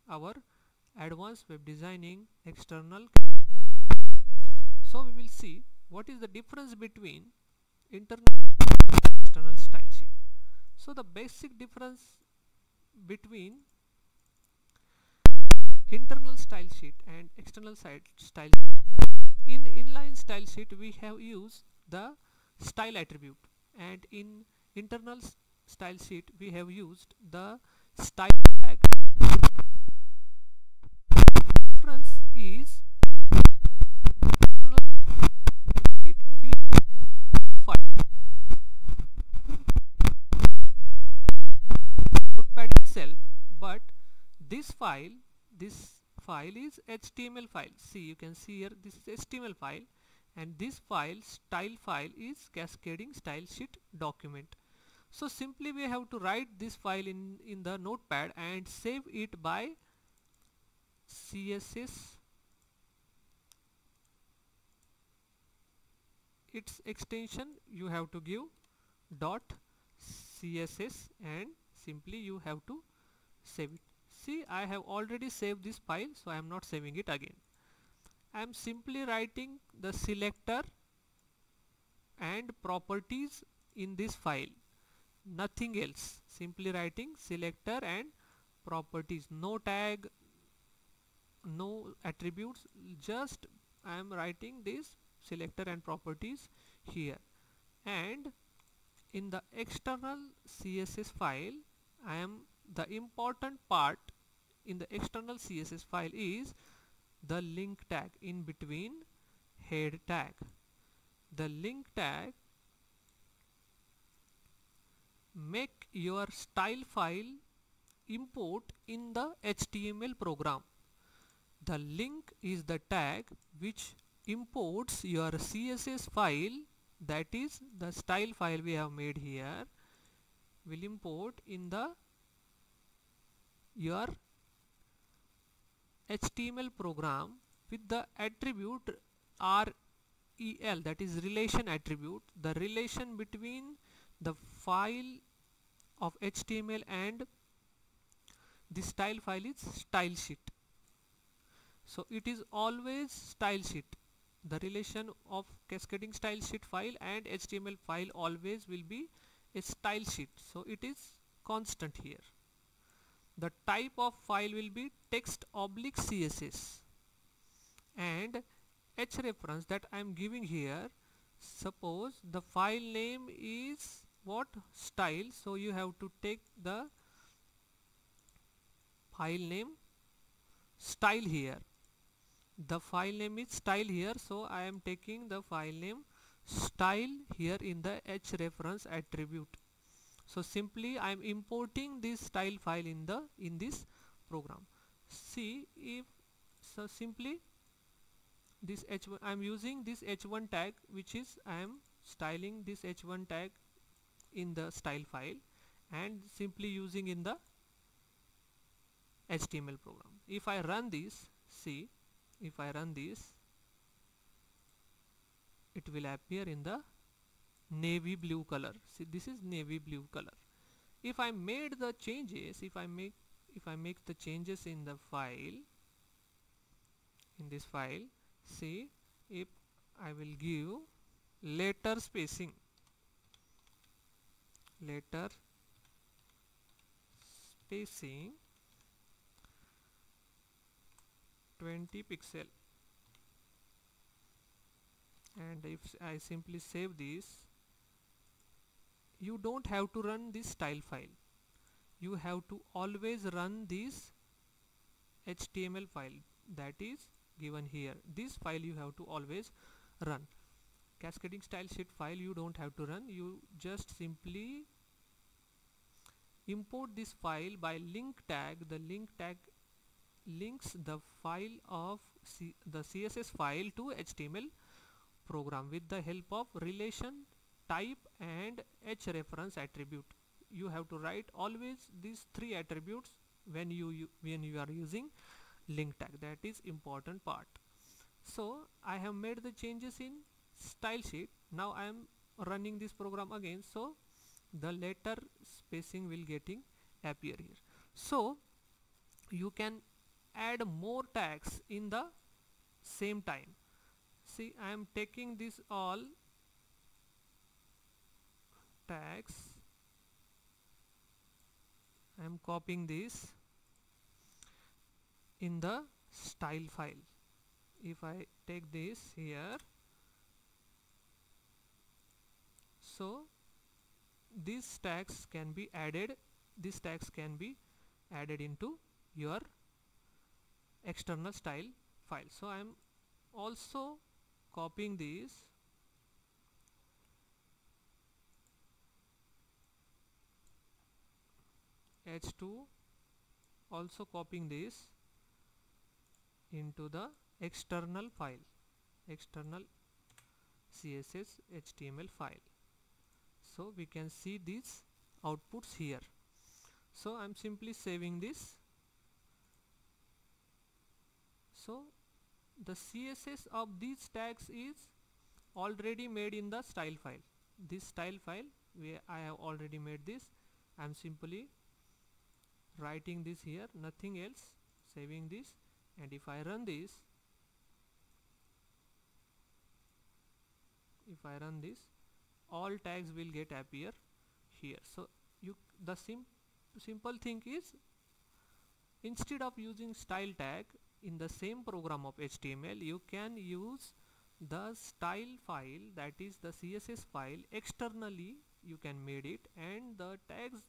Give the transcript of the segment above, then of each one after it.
our advanced web designing external. So we will see what is the difference between internal and external style sheet. So the basic difference between internal style sheet and external style sheet. In inline style sheet we have used the style attribute, and in internal style sheet we have used the style tag. Difference is internal sheet we file notepad itself, but this file is HTML file. See, you can see here this is HTML file, and this file style file is cascading style sheet document. So simply we have to write this file in the notepad and save it by CSS. Its extension you have to give .css, and simply you have to save it. See, I have already saved this file, so I am not saving it again. I am simply writing the selector and properties in this file, nothing else. Simply writing selector and properties, no tag, no attributes, just I am writing this selector and properties here. And in the external CSS file, the important part in the external CSS file is the link tag in between head tag. The link tag make your style file import in the HTML program. The link is the tag which imports your CSS file, that is the style file we have made here, will import in the your HTML program with the attribute REL, that is relation attribute. The relation between the file of HTML and the style file is style sheet. So it is always style sheet. The relation of cascading style sheet file and HTML file always will be a style sheet. So it is constant here. The type of file will be text/CSS, and H reference that I am giving here, suppose the file name is what, style, so you have to take the file name style here. The file name is style here, so I am taking the file name style here in the H reference attribute. So simply I am importing this style file in this program. See, if so simply this H1, I am using this H1 tag, which is I am styling this H1 tag in the style file and simply using in the HTML program. If I run this, see, if I run this, it will appear in the navy blue color. See, this is navy blue color. If I made the changes, if I make the changes in the file, in this file, see, if I will give letter spacing 20 pixel, and if I simply save this, you don't have to run this style file. You have to always run this HTML file that is given here. This file you have to always run. Cascading style sheet file you don't have to run. You just simply import this file by link tag. The link tag links the file of the CSS file to HTML program with the help of relation, type and H reference attribute. You have to write always these three attributes when you are using link tag. That is important part. So I have made the changes in style sheet. Now I am running this program again, so the letter spacing will getting appear here. So you can add more tags in the same time. See, I am taking this all tags, I am copying this in the style file. If I take this here, so these tags can be added, these tags can be added into your external style file. So I am also copying this h2, also copying this into the external file, external CSS HTML file. So we can see these outputs here. So I'm simply saving this. So the CSS of these tags is already made in the style file. This style file where I have already made this, I'm simply writing this here, nothing else, saving this, and if I run this, all tags will get appear here. So the simple thing is, instead of using style tag in the same program of HTML, you can use the style file, that is the CSS file, externally you can made it, and the tags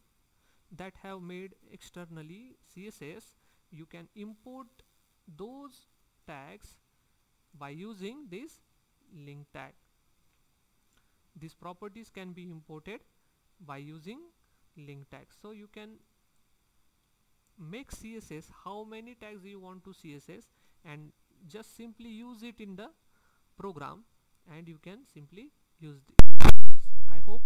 that have made externally CSS, you can import those tags by using this link tag. These properties can be imported by using link tag. So you can make CSS how many tags you want to CSS and just simply use it in the program, and you can simply use this. I hope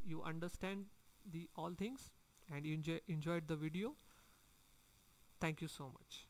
you understand the all things and you enjoyed the video. Thank you so much.